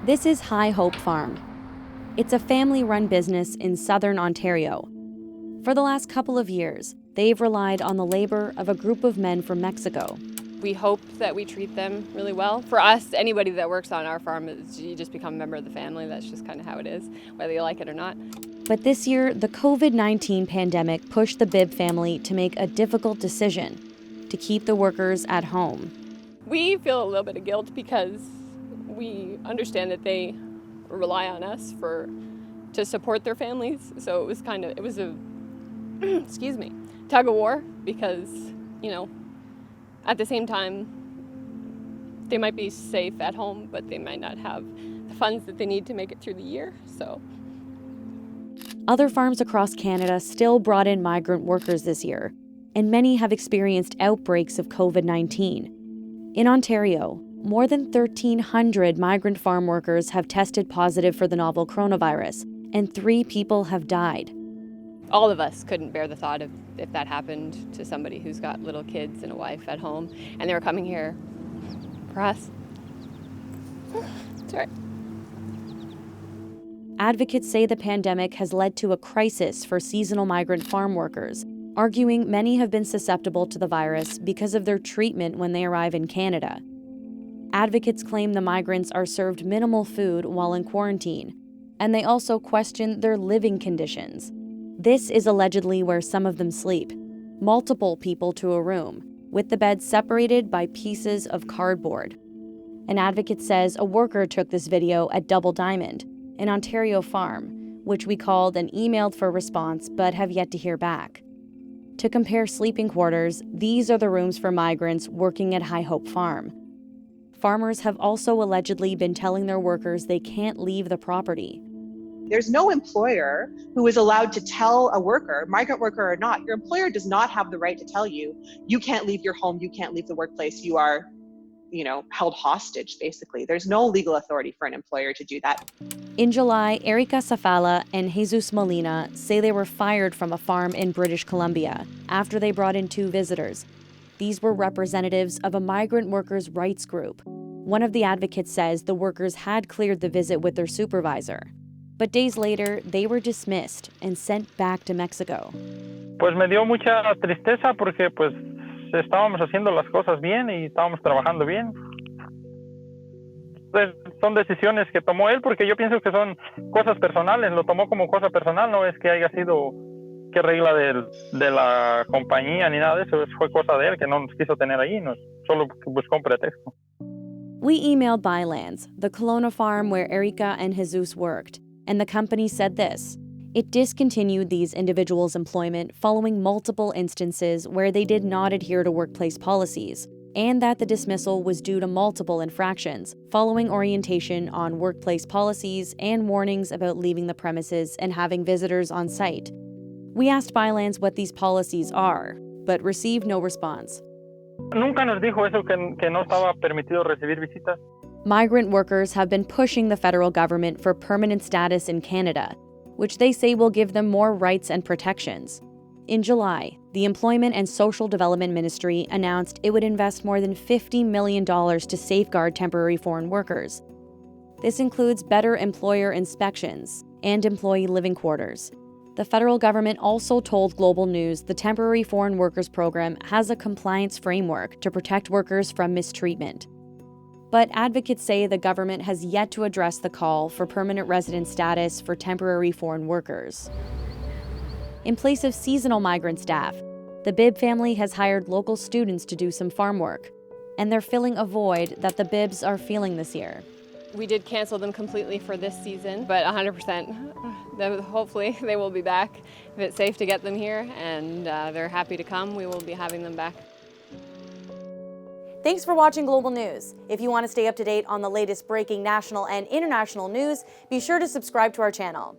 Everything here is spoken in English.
This is High Hope Farm. It's a family-run business in southern Ontario. For the last couple of years, they've relied on the labor of a group of men from Mexico. We hope that we treat them really well. For us, anybody that works on our farm, you just become a member of the family. That's just kind of how it is, whether you like it or not. But this year, the COVID-19 pandemic pushed the Bibb family to make a difficult decision to keep the workers at home. We feel a little bit of guilt because we understand that they rely on us to support their families. So it was a excuse me, tug of war because, at the same time, they might be safe at home, but they might not have the funds that they need to make it through the year. So other farms across Canada still brought in migrant workers this year, and many have experienced outbreaks of COVID-19. In Ontario, more than 1,300 migrant farm workers have tested positive for the novel coronavirus, and 3 people have died. All of us couldn't bear the thought of if that happened to somebody who's got little kids and a wife at home, and they were coming here for us. Sorry. Advocates say the pandemic has led to a crisis for seasonal migrant farm workers, arguing many have been susceptible to the virus because of their treatment when they arrive in Canada. Advocates claim the migrants are served minimal food while in quarantine, and they also question their living conditions. This is allegedly where some of them sleep, multiple people to a room, with the beds separated by pieces of cardboard. An advocate says a worker took this video at Double Diamond, an Ontario farm, which we called and emailed for response but have yet to hear back. To compare sleeping quarters, these are the rooms for migrants working at High Hope Farm. Farmers have also allegedly been telling their workers they can't leave the property. There's no employer who is allowed to tell a worker, migrant worker or not, your employer does not have the right to tell you, you can't leave your home, you can't leave the workplace, you are, held hostage, basically. There's no legal authority for an employer to do that. In July, Erica Safala and Jesus Molina say they were fired from a farm in British Columbia after they brought in 2 visitors. These were representatives of a migrant workers' rights group. One of the advocates says the workers had cleared the visit with their supervisor. But days later, they were dismissed and sent back to Mexico. Pues me dio mucha tristeza porque pues estábamos haciendo las cosas bien y estábamos trabajando bien. Pues son decisiones que tomó él porque yo pienso que son cosas personales, lo tomó como cosa personal, no es que haya sido que regla de la compañía ni nada de eso, fue cosa de él que no nos quiso tener ahí, solo buscó un pretexto. We emailed Bylands, the Kelowna farm where Erica and Jesus worked, and the company said this. It discontinued these individuals' employment following multiple instances where they did not adhere to workplace policies, and that the dismissal was due to multiple infractions, following orientation on workplace policies and warnings about leaving the premises and having visitors on site. We asked Bylands what these policies are, but received no response. Nunca nos dijo eso que no estaba permitido recibir visitas. Migrant workers have been pushing the federal government for permanent status in Canada, which they say will give them more rights and protections. In July, the Employment and Social Development Ministry announced it would invest more than $50 million to safeguard temporary foreign workers. This includes better employer inspections and employee living quarters. The federal government also told Global News the Temporary Foreign Workers Program has a compliance framework to protect workers from mistreatment. But advocates say the government has yet to address the call for permanent resident status for temporary foreign workers. In place of seasonal migrant staff, the Bibb family has hired local students to do some farm work, and they're filling a void that the Bibbs are feeling this year. we did cancel them completely for this season, but 100%, hopefully they will be back. If it's safe to get them here and they're happy to come, we will be having them back. Thanks for watching Global News. If you want to stay up to date on the latest breaking national and international news, be sure to subscribe to our channel.